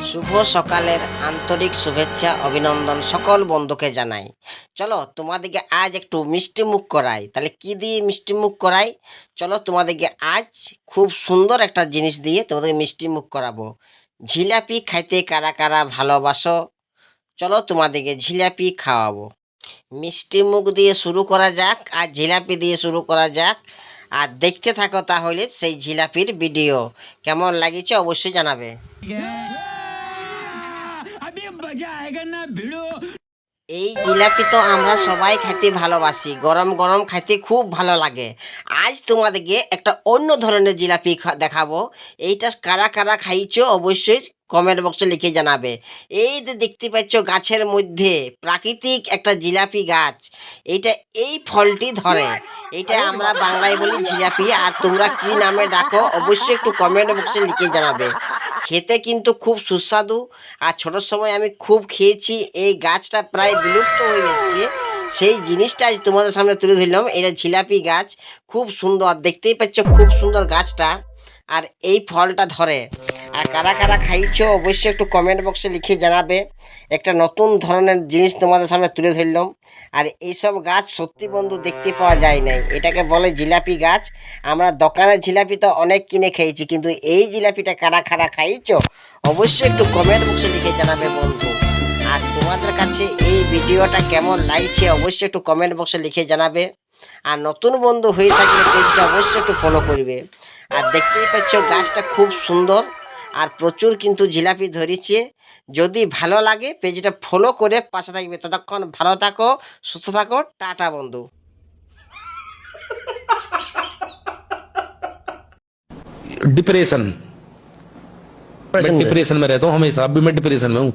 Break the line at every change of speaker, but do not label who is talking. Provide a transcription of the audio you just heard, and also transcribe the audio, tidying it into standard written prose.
শুভ সকালের আন্তরিক শুভেচ্ছা অভিনন্দন সকল বন্ধুকে জানাই। চলো তোমাদেরকে আজ একটু মিষ্টি মুখ করাই। তাহলে কি দিয়ে মিষ্টি মুখ করাই? চলো তোমাদেরকে আজ খুব সুন্দর একটা জিনিস দিয়ে তোমাদেরকে মিষ্টি মুখ করাবো। জিলাপি খাইতে কারা কারা ভালোবাসো? চলো তোমাদেরকে জিলাপি খাওয়াবো। মিষ্টি মুখ দিয়ে শুরু করা যাক আর জিলাপি দিয়ে শুরু করা যাক। আর দেখতে থাকো তাহলে সেই জিলাপির ভিডিও। কেমন লাগিছে অবশ্যই জানাবে।
अभी मजा आएगा ना भिड़ो।
এই জিলাপি তো আমরা সবাই খেতে ভালোবাসি, গরম গরম খাইতে খুব ভালো লাগে। আজ তোমাদেরকে একটা অন্য ধরনের জিলাপি দেখাবো। এইটা কারা কারা খাইছো অবশ্যই কমেন্ট বক্সে লিখে জানাবে। এই যে দেখতে পাচ্ছ গাছের মধ্যে প্রাকৃতিক একটা জিলাপি গাছ, এইটা এই ফলটি ধরে, এইটা আমরা বাংলায় বলি জিলাপি। আর তোমরা কি নামে ডাকো অবশ্যই একটু কমেন্ট বক্সে লিখে জানাবে। খেতে কিন্তু খুব সুস্বাদু। আর ছোটোর সময় আমি খুব খেয়েছি। এই গাছটা প্রায় বিলুপ্ত হয়ে যাচ্ছে, সেই জিনিসটা আজ তোমাদের সামনে তুলে ধরলাম। এটা জিলাপি গাছ, খুব সুন্দর, দেখতেই পাচ্ছ খুব সুন্দর গাছটা। আর এই ফলটা ধরে। আর কারা কারা খাইছো অবশ্যই একটু কমেন্ট বক্সে লিখে জানাবে। একটা নতুন ধরনের জিনিস তোমাদের সামনে তুলে ধরলাম। আর এইসব গাছ সত্যি বন্ধু দেখতে পাওয়া যায় নাই, এটাকে বলে জিলাপি গাছ। আমরা দোকানের জিলাপি তো অনেক কিনে খেয়েছি, কিন্তু এই জিলাপিটা কারা কারা খাইছো অবশ্যই একটু কমেন্ট বক্সে লিখে জানাবে বন্ধু। আর তোমাদের কাছে এই ভিডিওটা কেমন লাগছে অবশ্যই একটু কমেন্ট বক্সে লিখে জানাবে। আর নতুন বন্ধু হয়ে থাকলে পেজটা অবশ্যই একটু ফলো করবে। আর দেখতেই পাচ্ছ গাছটা খুব সুন্দর আর প্রচুর কিন্তু জিলাপি ধরেছে। যদি ভালো লাগে পেজটা ফলো করে পাশে থাকবে। ততক্ষণ ভালো থাকো, সুস্থ থাকো, টাটা বন্ধু।
डिप्रेशन। मैं डिप्रेशन में रहता हूँ हमेशा, अभी मैं डिप्रेशन में हूँ।